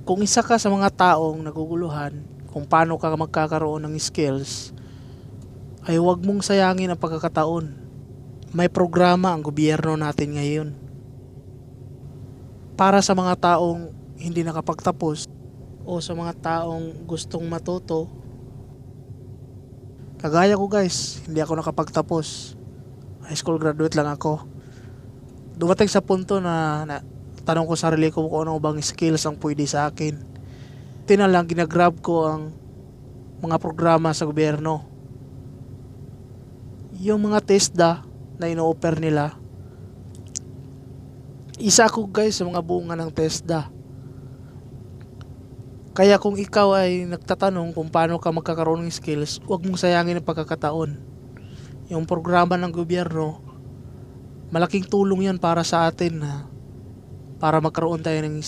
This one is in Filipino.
Kung isa ka sa mga taong naguguluhan kung paano ka magkakaroon ng skills, ay huwag mong sayangin ang pagkakataon. May programa ang gobyerno natin ngayon para sa mga taong hindi nakapagtapos o sa mga taong gustong matuto. Kagaya ko guys, hindi ako nakapagtapos. High school graduate lang ako. Dumating sa punto na tanong ko sa sarili ko kung ano bang skills ang pwede sa akin. Tinalang ginagrab ko ang mga programa sa gobyerno. Yung mga TESDA na ino-offer nila. Isa ako guys sa mga bunga ng TESDA. Kaya kung ikaw ay nagtatanong kung paano ka magkakaroon ng skills, huwag mong sayangin ang pagkakataon. Yung programa ng gobyerno, malaking tulong yan para sa atin na para magkaroon tayo ng